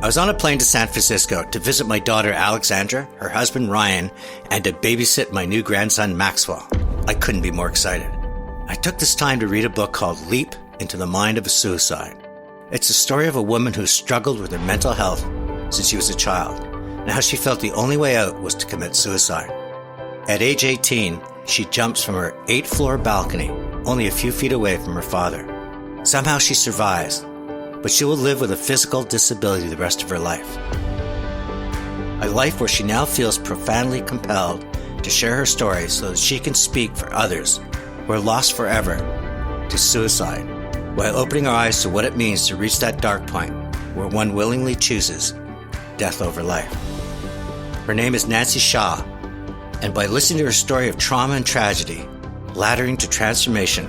I was on a plane to San Francisco to visit my daughter Alexandra, her husband Ryan, and to babysit my new grandson Maxwell. I couldn't be more excited. I took this time to read a book called Leap into the Mind of a Suicide. It's the story of a woman who struggled with her mental health since she was a child, and how she felt the only way out was to commit suicide. At age 18, she jumps from her 8th-floor balcony, only a few feet away from her father. Somehow she survives, but she will live with a physical disability the rest of her life. A life where she now feels profoundly compelled to share her story so that she can speak for others who are lost forever to suicide, while opening our eyes to what it means to reach that dark point where one willingly chooses death over life. Her name is Nancy Xia, and by listening to her story of trauma and tragedy, laddering to transformation,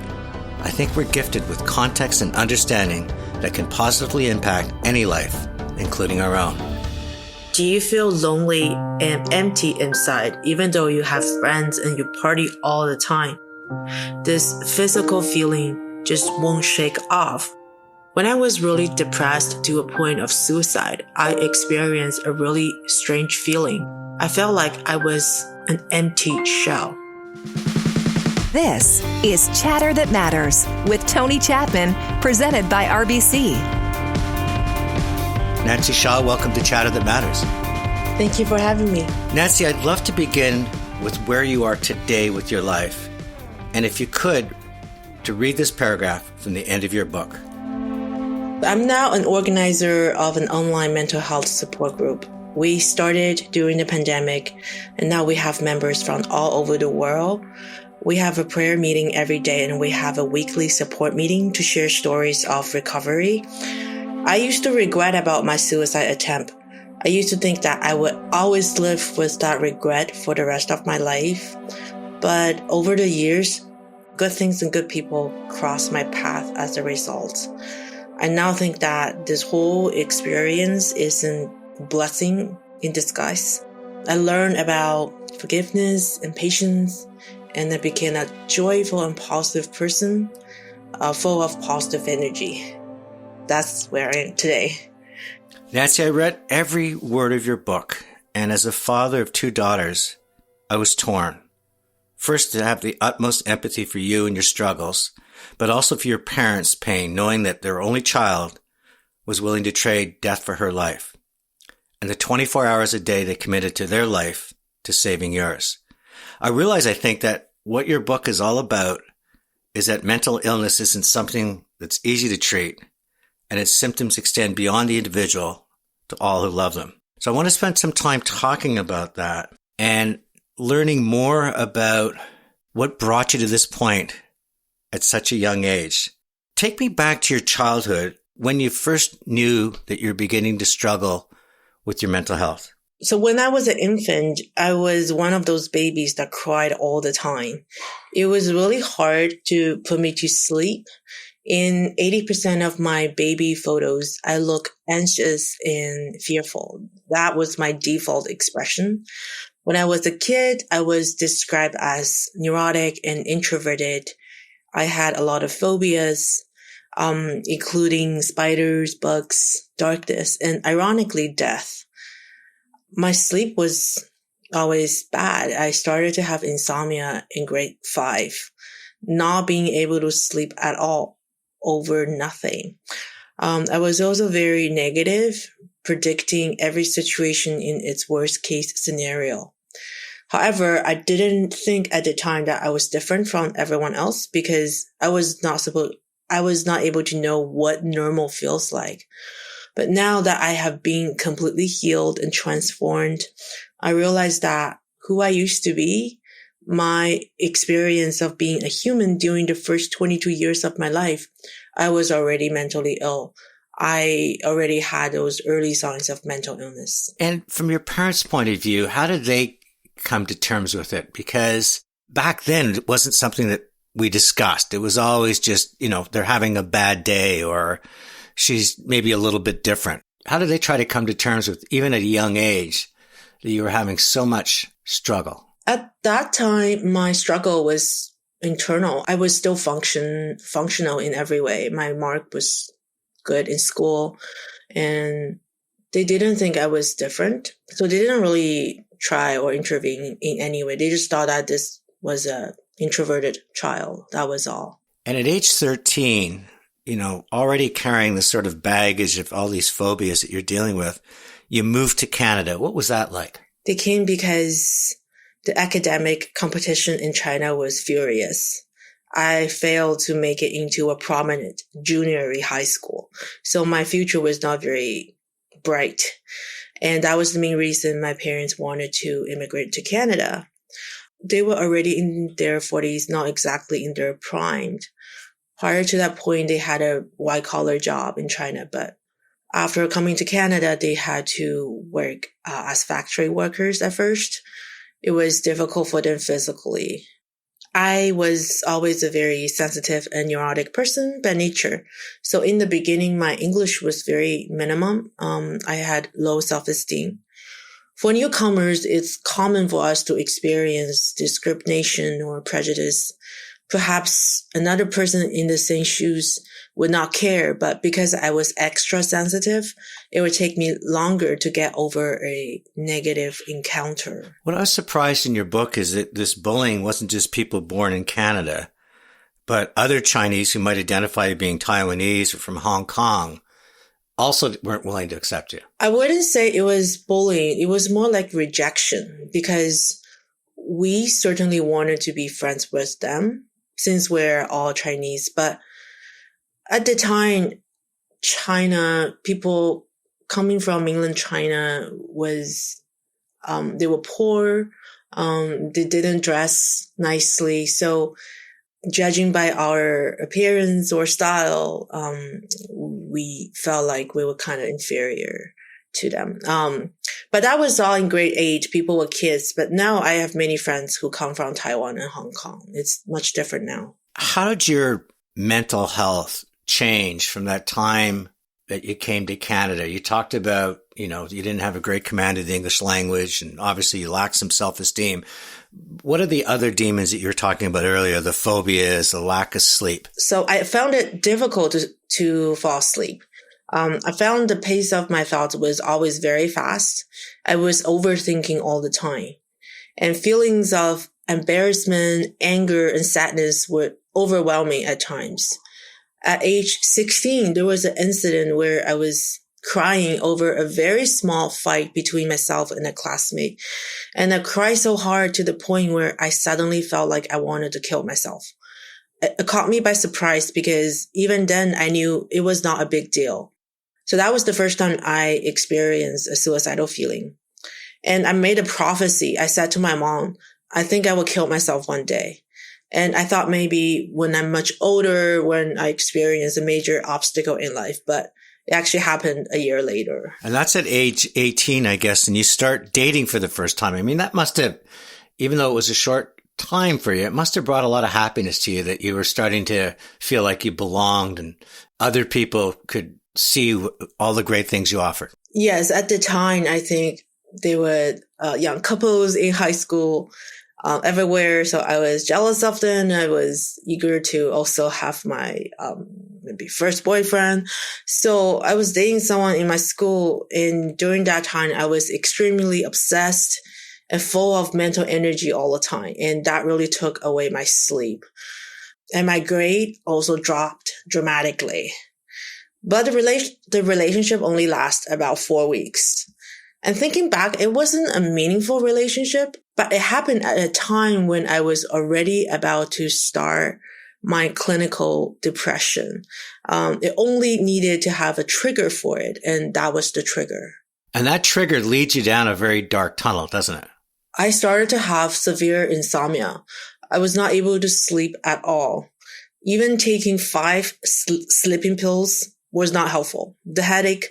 I think we're gifted with context and understanding that can positively impact any life, including our own. Do you feel lonely and empty inside, even though you have friends and you party all the time? This physical feeling just won't shake off. When I was really depressed to a point of suicide, I experienced a really strange feeling. I felt like I was an empty shell. This is Chatter That Matters with Tony Chapman, presented by RBC. Nancy Xia, welcome to Chatter That Matters. Thank you for having me. Nancy, I'd love to begin with where you are today with your life, and if you could, to read this paragraph from the end of your book. I'm now an organizer of an online mental health support group. We started during the pandemic, and now we have members from all over the world. We have a prayer meeting every day, and we have a weekly support meeting to share stories of recovery. I used to regret about my suicide attempt. I used to think that I would always live with that regret for the rest of my life. But over the years, good things and good people crossed my path as a result. I now think that this whole experience is a blessing in disguise. I learned about forgiveness and patience, and I became a joyful and positive person, full of positive energy. That's where I am today. Nancy, I read every word of your book, and as a father of 2 daughters, I was torn. First, to have the utmost empathy for you and your struggles, but also for your parents' pain, knowing that their only child was willing to trade death for her life, and the 24 hours a day they committed to their life to saving yours. I realize, I think, that what your book is all about is that mental illness isn't something that's easy to treat, and its symptoms extend beyond the individual to all who love them. So I want to spend some time talking about that and learning more about what brought you to this point at such a young age. Take me back to your childhood when you first knew that you're beginning to struggle with your mental health. So when I was an infant, I was one of those babies that cried all the time. It was really hard to put me to sleep. In 80% of my baby photos, I look anxious and fearful. That was my default expression. When I was a kid, I was described as neurotic and introverted. I had a lot of phobias, including spiders, bugs, darkness, and ironically, death. My sleep was always bad. I started to have insomnia in grade 5, not being able to sleep at all over nothing. I was also very negative, predicting every situation in its worst case scenario. However, I didn't think at the time that I was different from everyone else because I was not able to know what normal feels like. But now that I have been completely healed and transformed, I realized that who I used to be, my experience of being a human during the first 22 years of my life, I was already mentally ill. I already had those early signs of mental illness. And from your parents' point of view, how did they come to terms with it? Because back then, it wasn't something that we discussed. It was always just, they're having a bad day or she's maybe a little bit different. How did they try to come to terms with, even at a young age, that you were having so much struggle? At that time, my struggle was internal. I was still functional in every way. My mark was good in school, and they didn't think I was different. So they didn't really try or intervene in any way. They just thought that this was a introverted child. That was all. And at age 13, already carrying the sort of baggage of all these phobias that you're dealing with, you moved to Canada. What was that like? They came because the academic competition in China was furious. I failed to make it into a prominent junior high school. So my future was not very bright. And that was the main reason my parents wanted to immigrate to Canada. They were already in their 40s, not exactly in their prime. Prior to that point, they had a white-collar job in China. But after coming to Canada, they had to work as factory workers at first. It was difficult for them physically. I was always a very sensitive and neurotic person by nature. So in the beginning, my English was very minimum. I had low self-esteem. For newcomers, it's common for us to experience discrimination or prejudice. Perhaps another person in the same shoes would not care, but because I was extra sensitive, it would take me longer to get over a negative encounter. What I was surprised in your book is that this bullying wasn't just people born in Canada, but other Chinese who might identify as being Taiwanese or from Hong Kong also weren't willing to accept you. I wouldn't say it was bullying. It was more like rejection because we certainly wanted to be friends with them since we're all Chinese. But at the time, China, people coming from mainland China was, they were poor. They didn't dress nicely. So judging by our appearance or style, we felt like we were kind of inferior to them. But that was all in grade 8. People were kids. But now I have many friends who come from Taiwan and Hong Kong. It's much different now. How did your mental health change from that time that you came to Canada? You talked about, you didn't have a great command of the English language, and obviously you lacked some self-esteem. What are the other demons that you were talking about earlier? The phobias, the lack of sleep? So I found it difficult to fall asleep. I found the pace of my thoughts was always very fast. I was overthinking all the time. And feelings of embarrassment, anger, and sadness were overwhelming at times. At age 16, there was an incident where I was crying over a very small fight between myself and a classmate. And I cried so hard to the point where I suddenly felt like I wanted to kill myself. It caught me by surprise because even then I knew it was not a big deal. So that was the first time I experienced a suicidal feeling. And I made a prophecy. I said to my mom, I think I will kill myself one day. And I thought maybe when I'm much older, when I experience a major obstacle in life, but it actually happened a year later. And that's at age 18, I guess, and you start dating for the first time. I mean, that must have, even though it was a short time for you, it must have brought a lot of happiness to you that you were starting to feel like you belonged and other people could see all the great things you offered. Yes, at the time, I think there were young couples in high school everywhere. So I was jealous of them. I was eager to also have my maybe first boyfriend. So I was dating someone in my school. And during that time, I was extremely obsessed and full of mental energy all the time. And that really took away my sleep. And my grade also dropped dramatically. But the relationship only lasted about 4 weeks. And thinking back, it wasn't a meaningful relationship, but it happened at a time when I was already about to start my clinical depression. It only needed to have a trigger for it, and that was the trigger. And that trigger leads you down a very dark tunnel, doesn't it? I started to have severe insomnia. I was not able to sleep at all. Even taking 5 sleeping pills was not helpful. The headache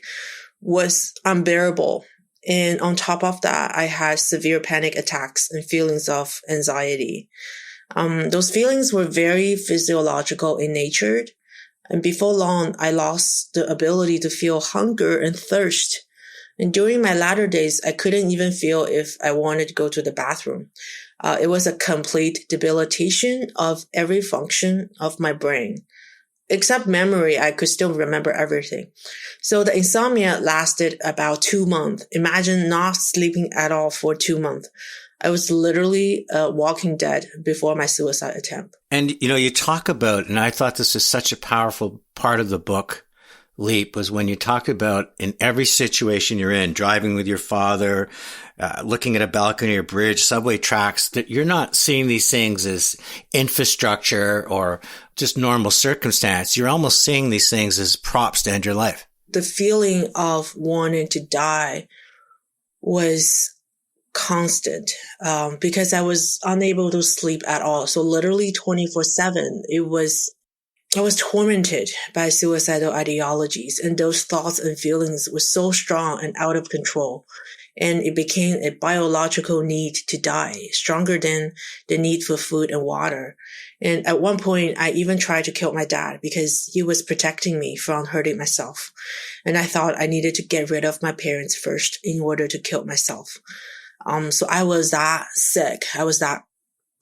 was unbearable. And on top of that, I had severe panic attacks and feelings of anxiety. Those feelings were very physiological in nature. And before long, I lost the ability to feel hunger and thirst. And during my latter days, I couldn't even feel if I wanted to go to the bathroom. It was a complete debilitation of every function of my brain. except memory, I could still remember everything. So the insomnia lasted about 2 months. Imagine not sleeping at all for 2 months. I was literally walking dead before my suicide attempt. And, you talk about, and I thought this was such a powerful part of the book, Leap, was when you talk about in every situation you're in, driving with your father, looking at a balcony or bridge, subway tracks, that you're not seeing these things as infrastructure or just normal circumstance. You're almost seeing these things as props to end your life. The feeling of wanting to die was constant because I was unable to sleep at all. So literally 24/7, I was tormented by suicidal ideologies, and those thoughts and feelings were so strong and out of control. And it became a biological need to die, stronger than the need for food and water. And at one point, I even tried to kill my dad because he was protecting me from hurting myself. And I thought I needed to get rid of my parents first in order to kill myself. So I was that sick. I was that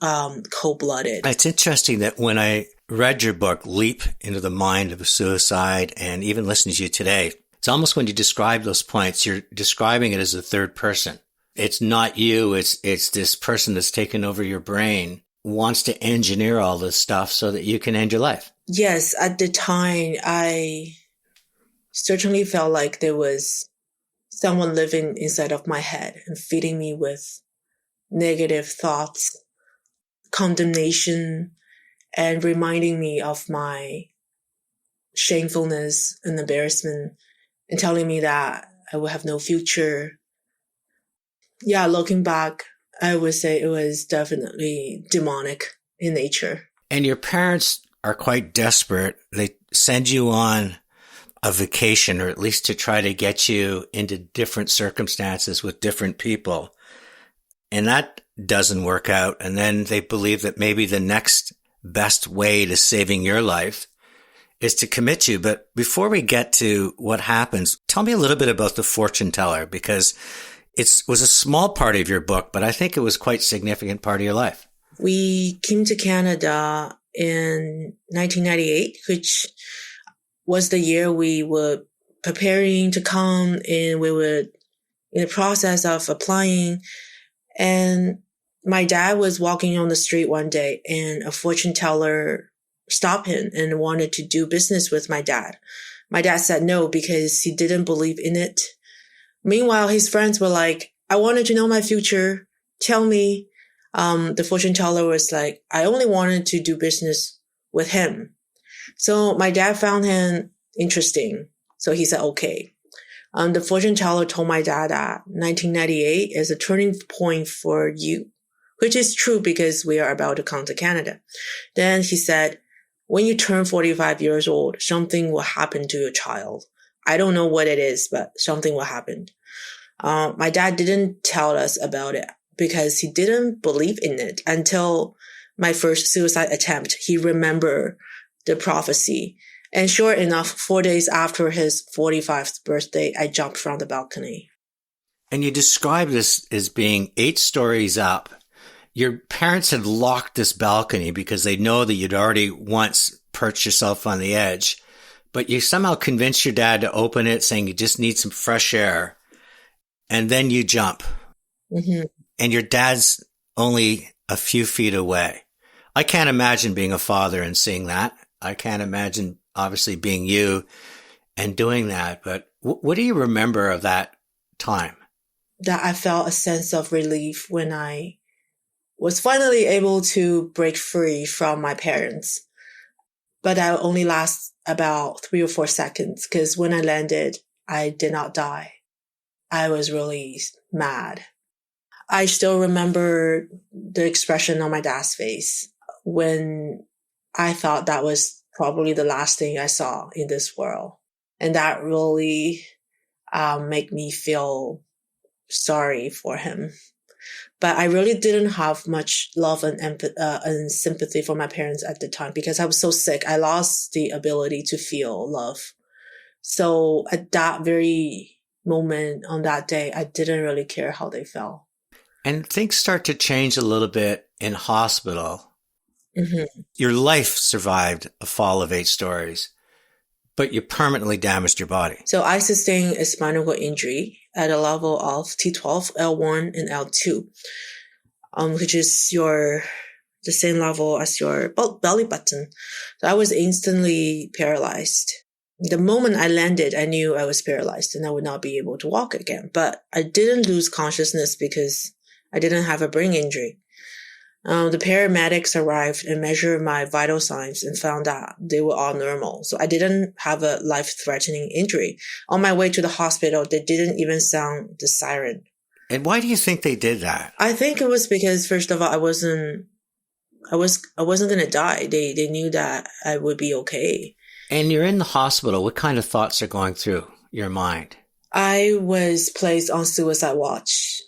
cold-blooded. It's interesting that when I read your book, Leap into the Mind of a Suicide, and even listening to you today, it's almost when you describe those points, you're describing it as a third person. It's not you. It's this person that's taken over your brain, wants to engineer all this stuff so that you can end your life. Yes, at the time, I certainly felt like there was someone living inside of my head and feeding me with negative thoughts, condemnation, and reminding me of my shamefulness and embarrassment, and telling me that I will have no future. Yeah, looking back, I would say it was definitely demonic in nature. And your parents are quite desperate. They send you on a vacation, or at least to try to get you into different circumstances with different people. And that doesn't work out. And then they believe that maybe the next best way to saving your life is to commit you. But before we get to what happens, tell me a little bit about the fortune teller, because it was a small part of your book, but I think it was quite a significant part of your life. We came to Canada in 1998, which was the year we were preparing to come, and we were in the process of applying. And my dad was walking on the street one day, and a fortune teller stopped him and wanted to do business with my dad. My dad said no because he didn't believe in it. Meanwhile, his friends were like, I wanted to know my future. Tell me. The fortune teller was like, I only wanted to do business with him. So my dad found him interesting. So he said, okay. The fortune teller told my dad that 1998 is a turning point for you, which is true because we are about to come to Canada. Then he said, when you turn 45 years old, something will happen to your child. I don't know what it is, but something will happen. My dad didn't tell us about it because he didn't believe in it until my first suicide attempt. He remembered the prophecy. And sure enough, 4 days after his 45th birthday, I jumped from the balcony. And you describe this as being 8 stories up. Your parents had locked this balcony because they know that you'd already once perched yourself on the edge, but you somehow convinced your dad to open it, saying you just need some fresh air. And then you jump. Mm-hmm. And your dad's only a few feet away. I can't imagine being a father and seeing that. I can't imagine, obviously, being you and doing that. But what do you remember of that time? That I felt a sense of relief when I was finally able to break free from my parents. But that only lasts about 3 or 4 seconds, because when I landed, I did not die. I was really mad. I still remember the expression on my dad's face when I thought that was probably the last thing I saw in this world. And that really made me feel sorry for him. But I really didn't have much love and sympathy for my parents at the time because I was so sick. I lost the ability to feel love. So at that very moment on that day, I didn't really care how they felt. And things start to change a little bit in hospital. Your life survived a fall of 8 stories, but you permanently damaged your body. So I sustained a spinal cord injury at a level of T12, L1, and L2, which is the same level as your belly button. So I was instantly paralyzed. The moment I landed, I knew I was paralyzed and I would not be able to walk again. But I didn't lose consciousness because I didn't have a brain injury. The paramedics arrived and measured my vital signs and found that they were all normal. So I didn't have a life-threatening injury. On my way to the hospital, they didn't even sound the siren. And why do you think they did that? I think it was because, first of all, I wasn't going to die. They knew that I would be okay. And you're in the hospital. What kind of thoughts are going through your mind? I was placed on suicide watch.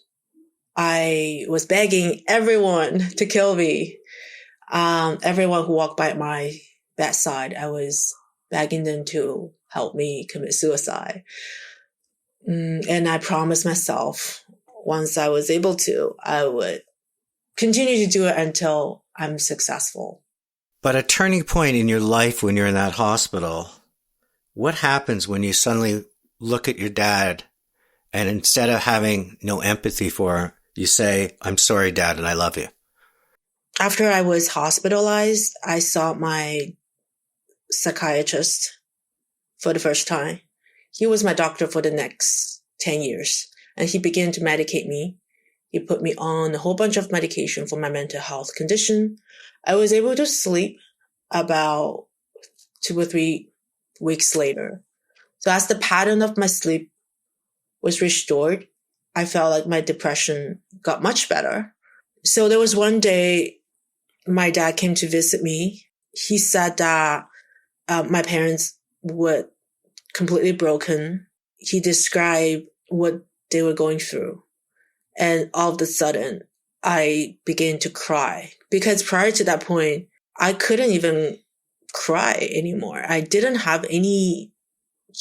I was begging everyone to kill me. Everyone who walked by my bedside, I was begging them to help me commit suicide. And I promised myself once I was able to, I would continue to do it until I'm successful. But a turning point in your life when you're in that hospital, what happens when you suddenly look at your dad and instead of having no empathy for him, you say, "I'm sorry, Dad, and I love you"? After I was hospitalized, I saw my psychiatrist for the first time. He was my doctor for the next 10 years, and he began to medicate me. He put me on a whole bunch of medication for my mental health condition. I was able to sleep about 2 or 3 weeks later. So as the pattern of my sleep was restored, I felt like my depression got much better. So there was one day my dad came to visit me. He said that my parents were completely broken. He described what they were going through. And all of a sudden, I began to cry. Because prior to that point, I couldn't even cry anymore. I didn't have any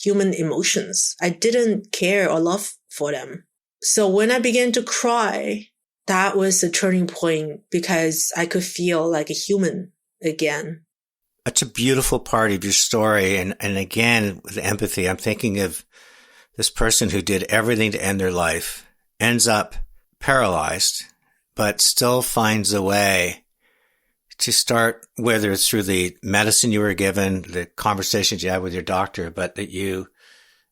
human emotions. I didn't care or love for them. So when I began to cry, that was a turning point because I could feel like a human again. That's a beautiful part of your story. And again, with empathy, I'm thinking of this person who did everything to end their life, ends up paralyzed, but still finds a way to start, whether it's through the medicine you were given, the conversations you had with your doctor, but that you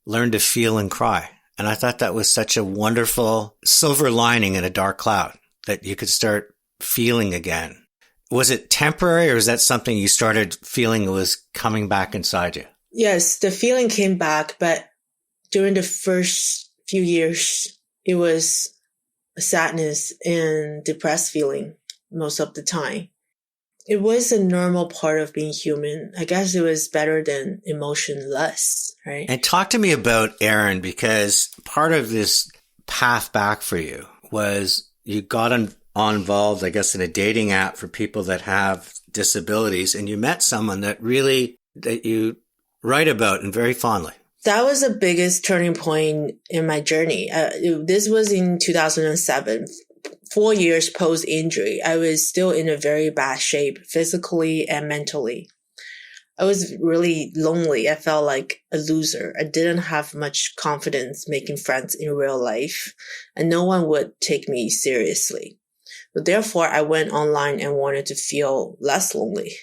learned to feel and cry. And I thought that was such a wonderful silver lining in a dark cloud, that you could start feeling again. Was it temporary, or is that something you started feeling was coming back inside you? Yes, the feeling came back, but during the first few years, it was a sadness and depressed feeling most of the time. It was a normal part of being human. I guess it was better than emotionless, right? And talk to me about Aaron, because part of this path back for you was you got involved, I guess, in a dating app for people that have disabilities, and you met someone that you write about and very fondly. That was the biggest turning point in my journey. This was in 2007. 4 years post-injury, I was still in a very bad shape, physically and mentally. I was really lonely. I felt like a loser. I didn't have much confidence making friends in real life, and no one would take me seriously. So therefore, I went online and wanted to feel less lonely.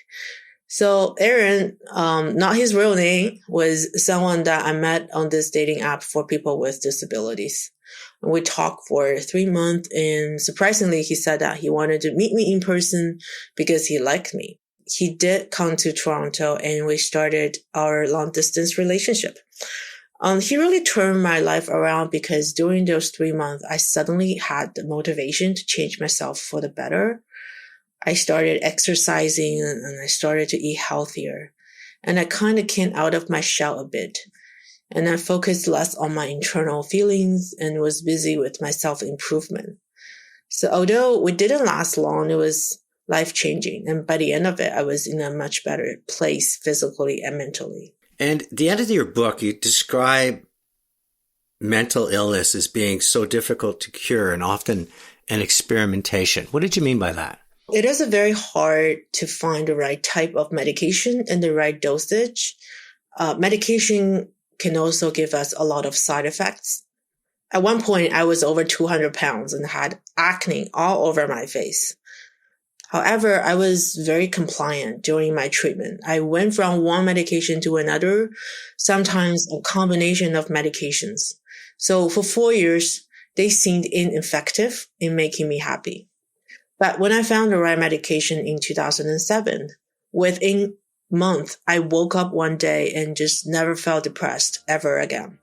So Aaron, not his real name, was someone that I met on this dating app for people with disabilities. We talked for 3 months, and surprisingly, he said that he wanted to meet me in person because he liked me. He did come to Toronto, and we started our long-distance relationship. He really turned my life around because during those 3 months, I suddenly had the motivation to change myself for the better. I started exercising, and I started to eat healthier. And I kind of came out of my shell a bit. And I focused less on my internal feelings and was busy with my self-improvement. So although we didn't last long, it was life-changing. And by the end of it, I was in a much better place physically and mentally. And at the end of your book, you describe mental illness as being so difficult to cure and often an experimentation. What did you mean by that? It is very hard to find the right type of medication and the right dosage. Medication can also give us a lot of side effects. At one point, I was over 200 pounds and had acne all over my face. However, I was very compliant during my treatment. I went from one medication to another, sometimes a combination of medications. So for 4 years, they seemed ineffective in making me happy. But when I found the right medication in 2007, within a month, I woke up one day and just never felt depressed ever again.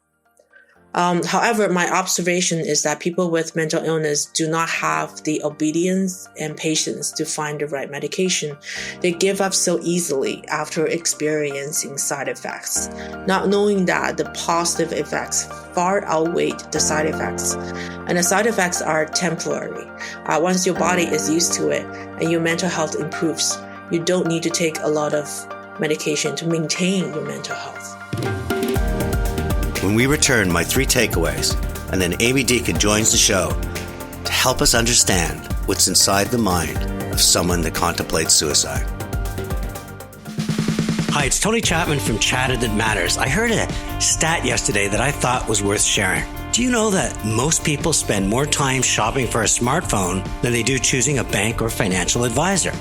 However, my observation is that people with mental illness do not have the obedience and patience to find the right medication. They give up so easily after experiencing side effects, not knowing that the positive effects far outweigh the side effects. And the side effects are temporary. Once your body is used to it and your mental health improves, you don't need to take a lot of medication to maintain your mental health. When we return, my 3 takeaways, and then Amy Deacon joins the show to help us understand what's inside the mind of someone that contemplates suicide. Hi, it's Tony Chapman from Chatter That Matters. I heard a stat yesterday that I thought was worth sharing. Do you know that most people spend more time shopping for a smartphone than they do choosing a bank or financial advisor?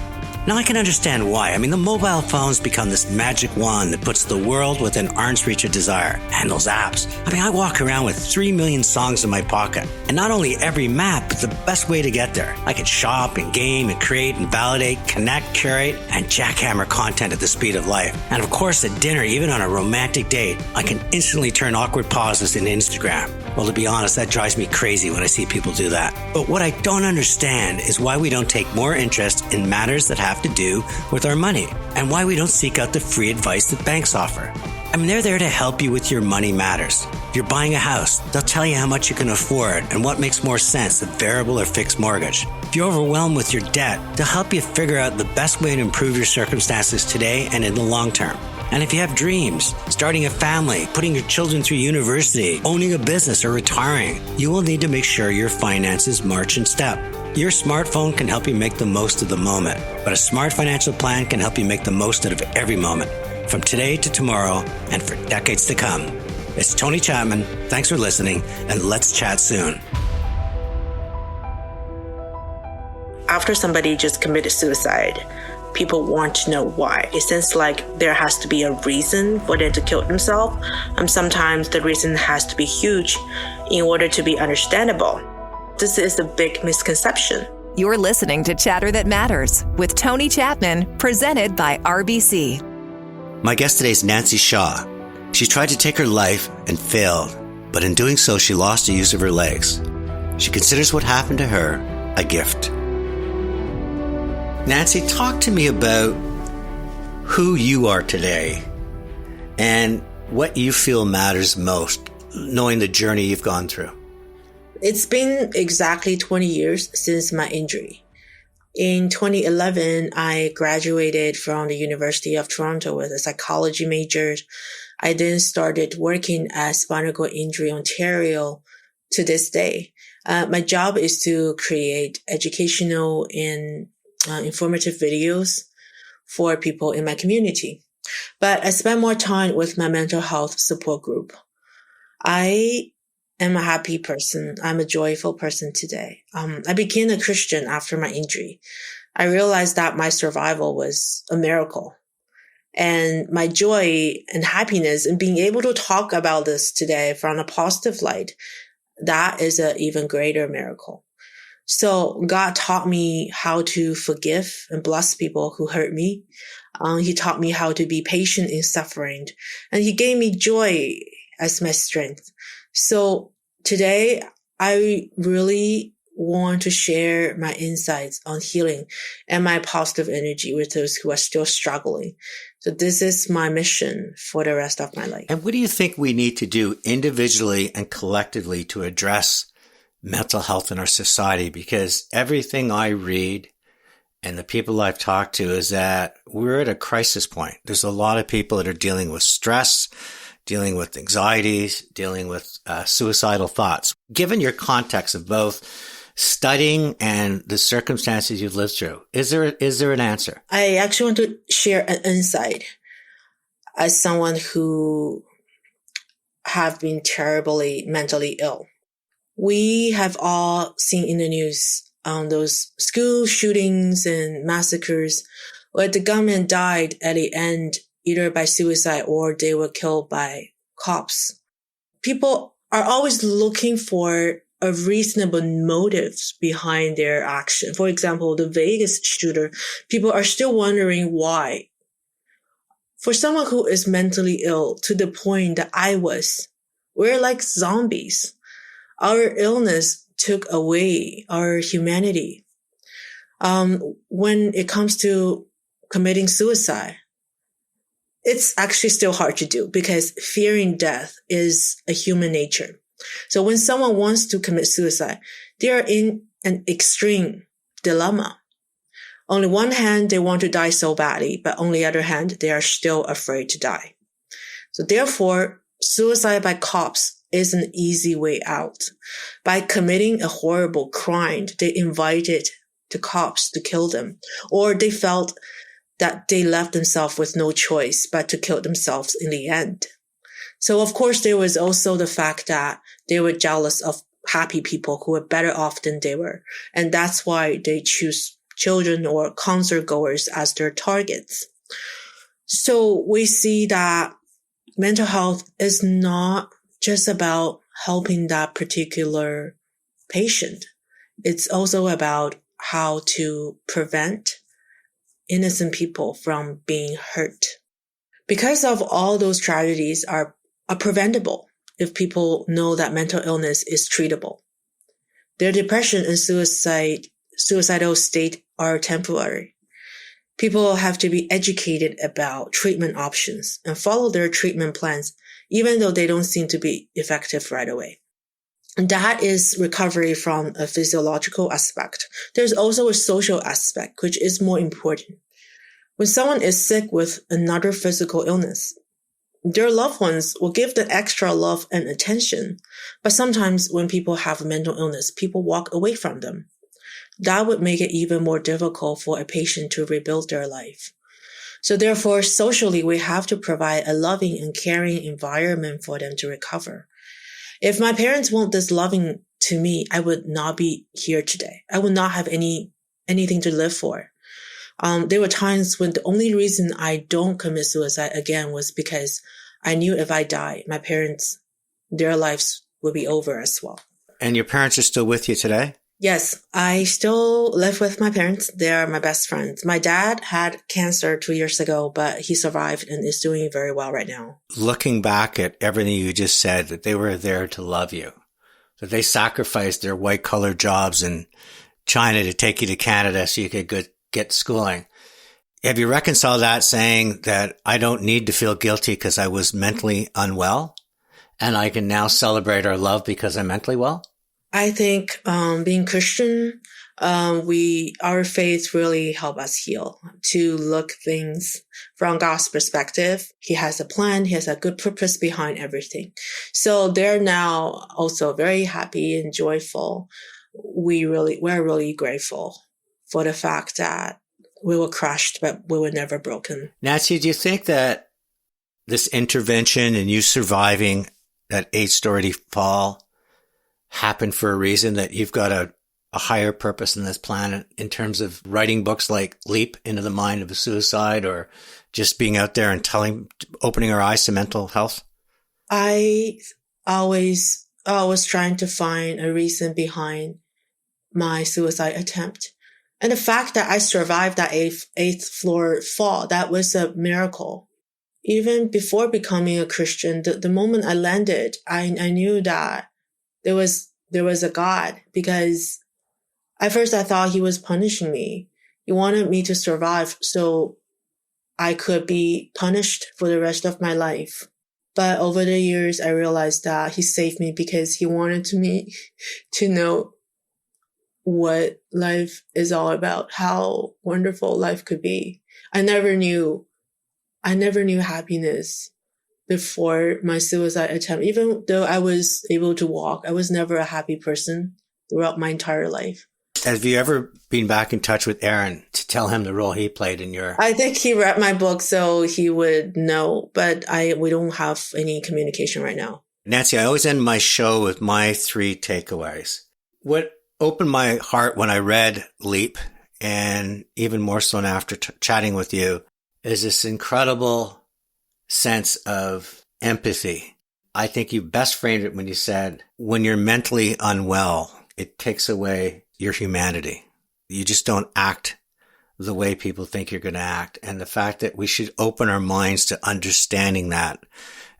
Now I can understand why. I mean, the mobile phone's become this magic wand that puts the world within arm's reach of desire, and those apps. I mean, I walk around with 3 million songs in my pocket, and not only every map, but the best way to get there. I can shop and game and create and validate, connect, curate, and jackhammer content at the speed of life. And of course, at dinner, even on a romantic date, I can instantly turn awkward pauses into Instagram. Well, to be honest, that drives me crazy when I see people do that. But what I don't understand is why we don't take more interest in matters that have to do with our money, and why we don't seek out the free advice that banks offer. I mean, they're there to help you with your money matters. If you're buying a house, they'll tell you how much you can afford and what makes more sense, a variable or fixed mortgage. If you're overwhelmed with your debt, they'll help you figure out the best way to improve your circumstances today and in the long term. And if you have dreams, starting a family, putting your children through university, owning a business, or retiring, you will need to make sure your finances march in step. Your smartphone can help you make the most of the moment, but a smart financial plan can help you make the most out of every moment, from today to tomorrow and for decades to come. It's Tony Chapman. Thanks for listening, and let's chat soon. After somebody just committed suicide, people want to know why. It seems like there has to be a reason for them to kill themselves. Sometimes the reason has to be huge in order to be understandable. This is a big misconception. You're listening to Chatter That Matters with Tony Chapman, presented by RBC. My guest today is Nancy Xia. She tried to take her life and failed, but in doing so, she lost the use of her legs. She considers what happened to her a gift. Nancy, talk to me about who you are today and what you feel matters most, knowing the journey you've gone through. It's been exactly 20 years since my injury. In 2011, I graduated from the University of Toronto with a psychology major. I then started working at Spinal Cord Injury Ontario to this day. My job is to create educational and informative videos for people in my community. But I spend more time with my mental health support group. I am a happy person. I'm a joyful person today. I became a Christian after my injury. I realized that my survival was a miracle. And my joy and happiness in being able to talk about this today from a positive light, that is an even greater miracle. So God taught me how to forgive and bless people who hurt me. He taught me how to be patient in suffering, and he gave me joy as my strength. So today I really want to share my insights on healing and my positive energy with those who are still struggling. So this is my mission for the rest of my life. And what do you think we need to do individually and collectively to address mental health in our society? Because everything I read and the people I've talked to is that we're at a crisis point. There's a lot of people that are dealing with stress, dealing with anxieties, dealing with suicidal thoughts. Given your context of both studying and the circumstances you've lived through, is there an answer? I actually want to share an insight as someone who have been terribly mentally ill. We have all seen in the news on those school shootings and massacres where the gunmen died at the end either by suicide or they were killed by cops. People are always looking for a reasonable motives behind their action. For example, the Vegas shooter, people are still wondering why. For someone who is mentally ill to the point that I was, we're like zombies. Our illness took away our humanity. When it comes to committing suicide, it's actually still hard to do because fearing death is a human nature. So when someone wants to commit suicide, they are in an extreme dilemma. On the one hand, they want to die so badly, but on the other hand, they are still afraid to die. So therefore, suicide by cops is an easy way out. By committing a horrible crime, they invited the cops to kill them, or they felt that they left themselves with no choice but to kill themselves in the end. So of course, there was also the fact that they were jealous of happy people who were better off than they were. And that's why they choose children or concert goers as their targets. So we see that mental health is not just about helping that particular patient. It's also about how to prevent innocent people from being hurt. Because of all those tragedies are preventable if people know that mental illness is treatable. Their depression and suicidal state are temporary. People have to be educated about treatment options and follow their treatment plans, even though they don't seem to be effective right away. And that is recovery from a physiological aspect. There's also a social aspect, which is more important. When someone is sick with another physical illness, their loved ones will give the extra love and attention. But sometimes when people have a mental illness, people walk away from them. That would make it even more difficult for a patient to rebuild their life. So therefore, socially, we have to provide a loving and caring environment for them to recover. If my parents weren't this loving to me, I would not be here today. I would not have anything to live for. There were times when the only reason I don't commit suicide again was because I knew if I died, my parents, their lives would be over as well. And your parents are still with you today? Yes, I still live with my parents. They are my best friends. My dad had cancer 2 years ago, but he survived and is doing very well right now. Looking back at everything you just said, that they were there to love you, that they sacrificed their white-collar jobs in China to take you to Canada so you could get schooling. Have you reconciled that saying that I don't need to feel guilty because I was mentally unwell and I can now celebrate our love because I'm mentally well? I think being Christian, our faith really help us heal, to look things from God's perspective. He has a plan. He has a good purpose behind everything. So they're now also very happy and joyful. We're really grateful for the fact that we were crushed, but we were never broken. Nancy, do you think that this intervention and you surviving that 8-story fall happened for a reason, that you've got a higher purpose in this planet in terms of writing books like Leap into the Mind of a Suicide, or just being out there and opening our eyes to mental health? I always trying to find a reason behind my suicide attempt. And the fact that I survived that eighth floor fall, that was a miracle. Even before becoming a Christian, the moment I landed, I knew that there was a God, because at first I thought he was punishing me. He wanted me to survive so I could be punished for the rest of my life. But over the years, I realized that he saved me because he wanted me to know what life is all about, how wonderful life could be. I never knew happiness before my suicide attempt. Even though I was able to walk, I was never a happy person. throughout my entire life. Have you ever been back in touch with Aaron to tell him the role he played in your... I think he read my book, so he would know, but we don't have any communication right now. Nancy, I always end my show with my 3 takeaways. What opened my heart when I read Leap, and even more so after chatting with you, is this incredible sense of empathy. I think you best framed it when you said, when you're mentally unwell, it takes away your humanity. You just don't act the way people think you're going to act. And the fact that we should open our minds to understanding that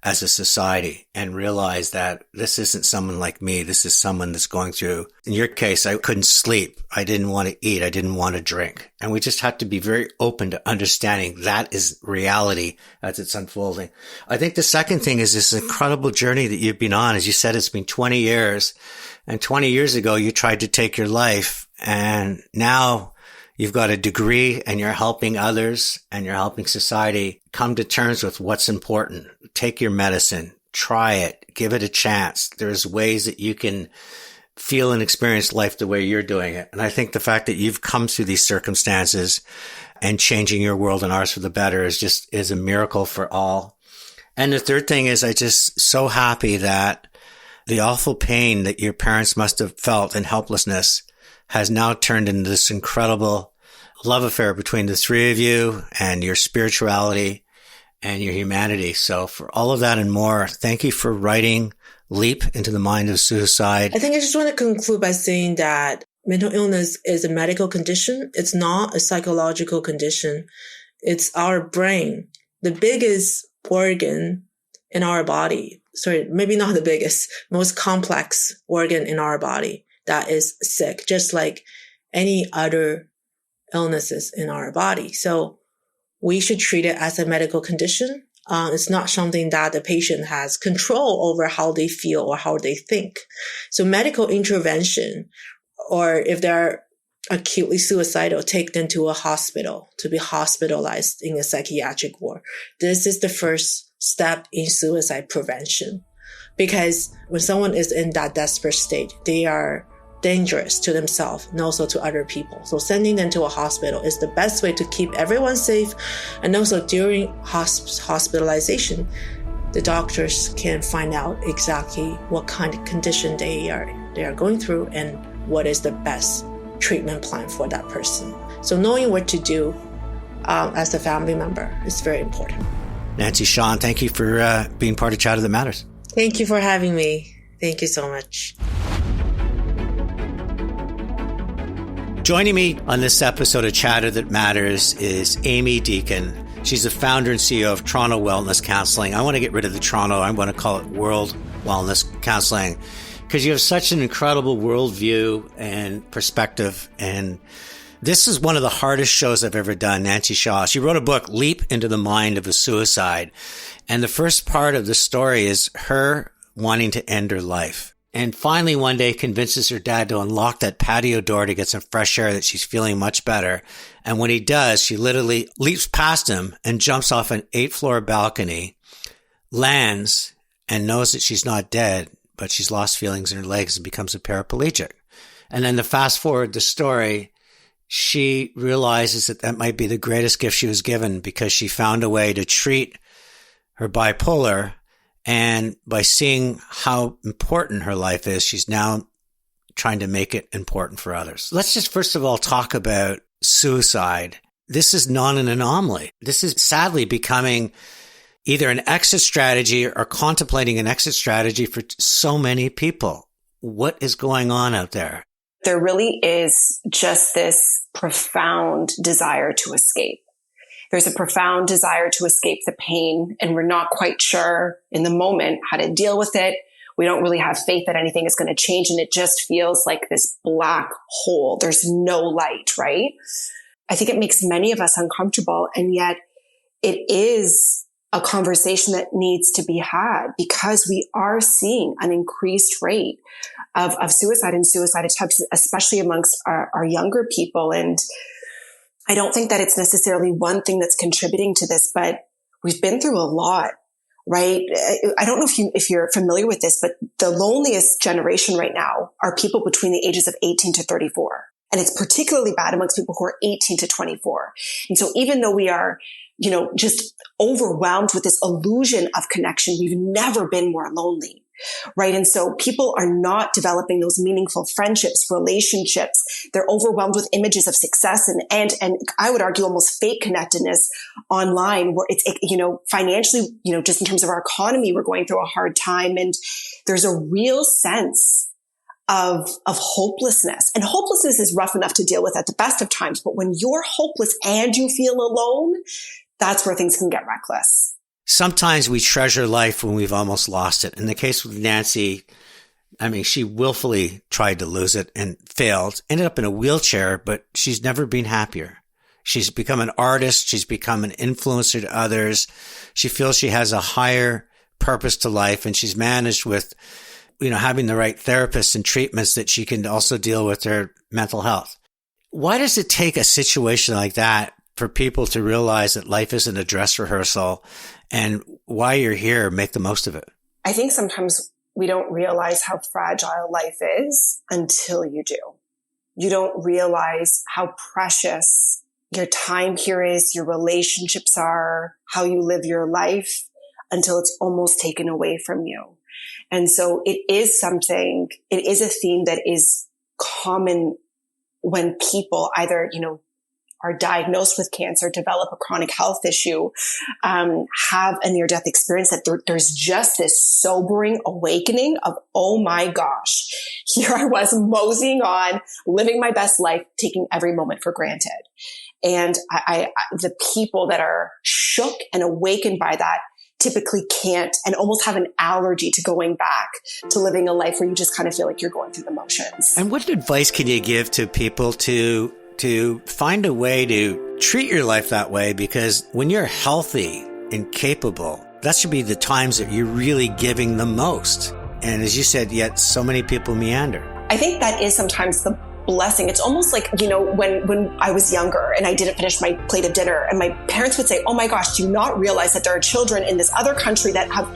as a society and realize that this isn't someone like me. This is someone that's going through, in your case, I couldn't sleep. I didn't want to eat. I didn't want to drink. And we just have to be very open to understanding that is reality as it's unfolding. I think the second thing is this incredible journey that you've been on. As you said, it's been 20 years. And 20 years ago, you tried to take your life. And now you've got a degree and you're helping others and you're helping society come to terms with what's important. Take your medicine, try it, give it a chance. There's ways that you can feel and experience life the way you're doing it. And I think the fact that you've come through these circumstances and changing your world and ours for the better is a miracle for all. And the third thing is, I just so happy that the awful pain that your parents must have felt and helplessness has now turned into this incredible love affair between the three of you and your spirituality and your humanity. So for all of that and more, thank you for writing Leap into the Mind of Suicide. I think I just want to conclude by saying that mental illness is a medical condition. It's not a psychological condition. It's our brain, the biggest organ in our body. Sorry, maybe not the biggest, most complex organ in our body that is sick, just like any other illnesses in our body. So we should treat it as a medical condition. It's not something that the patient has control over how they feel or how they think. So medical intervention, or if they're acutely suicidal, take them to a hospital to be hospitalized in a psychiatric ward. This is the first step in suicide prevention. Because when someone is in that desperate state, they are dangerous to themselves and also to other people. So sending them to a hospital is the best way to keep everyone safe. And also during hospitalization, the doctors can find out exactly what kind of condition they are going through and what is the best treatment plan for that person. So knowing what to do as a family member is very important. Nancy Xia, thank you for being part of Chatter That Matters. Thank you for having me. Thank you so much. Joining me on this episode of Chatter That Matters is Amy Deacon. She's the founder and CEO of Toronto Wellness Counselling. I want to get rid of the Toronto. I want to call it World Wellness Counselling because you have such an incredible worldview and perspective. And this is one of the hardest shows I've ever done, Nancy Xia. She wrote a book, Leap into the Mind of a Suicide. And the first part of the story is her wanting to end her life. And finally, one day convinces her dad to unlock that patio door to get some fresh air, that she's feeling much better. And when he does, she literally leaps past him and jumps off an 8th-floor balcony, lands, and knows that she's not dead, but she's lost feelings in her legs and becomes a paraplegic. And then to fast forward the story, she realizes that might be the greatest gift she was given because she found a way to treat her bipolar. And by seeing how important her life is, she's now trying to make it important for others. Let's just first of all talk about suicide. This is not an anomaly. This is sadly becoming either an exit strategy or contemplating an exit strategy for so many people. What is going on out there? There really is just this profound desire to escape. There's a profound desire to escape the pain, and we're not quite sure in the moment how to deal with it. We don't really have faith that anything is going to change, and it just feels like this black hole. There's no light, right? I think it makes many of us uncomfortable, and yet it is a conversation that needs to be had because we are seeing an increased rate of suicide and suicide attempts, especially amongst our younger people. And I don't think that it's necessarily one thing that's contributing to this, but we've been through a lot right? I don't know if you're familiar with this, but the loneliest generation right now are people between the ages of 18 to 34. And it's particularly bad amongst people who are 18 to 24. And so even though we are, just overwhelmed with this illusion of connection, we've never been more lonely. Right. And so people are not developing those meaningful friendships, relationships. They're overwhelmed with images of success and I would argue almost fake connectedness online where it's, financially, just in terms of our economy, we're going through a hard time. And there's a real sense of hopelessness. And hopelessness is rough enough to deal with at the best of times. But when you're hopeless and you feel alone, that's where things can get reckless. Sometimes we treasure life when we've almost lost it. In the case with Nancy, she willfully tried to lose it and failed, ended up in a wheelchair, but she's never been happier. She's become an artist. She's become an influencer to others. She feels she has a higher purpose to life, and she's managed with, having the right therapists and treatments that she can also deal with her mental health. Why does it take a situation like that for people to realize that life isn't a dress rehearsal, and why you're here, make the most of it? I think sometimes we don't realize how fragile life is until you do. You don't realize how precious your time here is, your relationships are, how you live your life until it's almost taken away from you. And so it is a theme that is common when people either, are diagnosed with cancer, develop a chronic health issue, have a near-death experience, that there's just this sobering awakening of, oh my gosh, here I was moseying on, living my best life, taking every moment for granted. And the people that are shook and awakened by that typically can't and almost have an allergy to going back to living a life where you just kind of feel like you're going through the motions. And what advice can you give to people to find a way to treat your life that way? Because when you're healthy and capable, that should be the times that you're really giving the most. And as you said, yet so many people meander. I think that is sometimes the blessing. It's almost like, when I was younger and I didn't finish my plate of dinner and my parents would say, oh my gosh, do you not realize that there are children in this other country that have,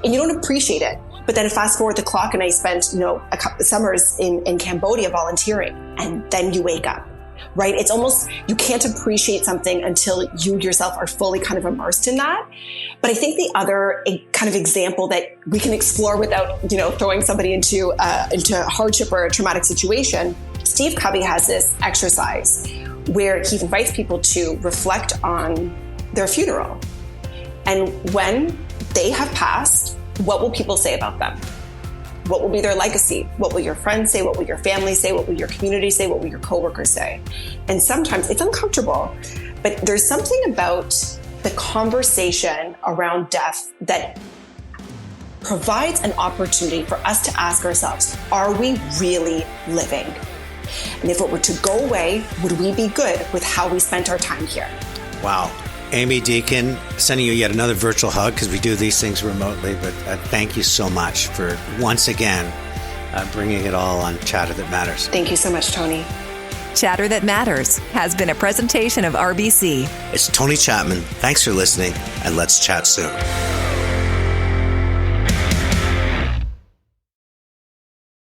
and you don't appreciate it. But then fast forward the clock and I spent, a couple of summers in Cambodia volunteering, and then you wake up. Right? It's almost, you can't appreciate something until you yourself are fully kind of immersed in that. But I think the other kind of example that we can explore without, throwing somebody into hardship or a traumatic situation, Steve Covey has this exercise where he invites people to reflect on their funeral. And when they have passed, what will people say about them? What will be their legacy? What will your friends say? What will your family say? What will your community say? What will your coworkers say? And sometimes it's uncomfortable, but there's something about the conversation around death that provides an opportunity for us to ask ourselves, are we really living? And if it were to go away, would we be good with how we spent our time here? Wow. Amy, Deacon, sending you yet another virtual hug because we do these things remotely, but thank you so much for once again bringing it all on Chatter That Matters. Thank you so much, Tony. Chatter That Matters has been a presentation of RBC. It's Tony Chapman. Thanks for listening, and let's chat soon.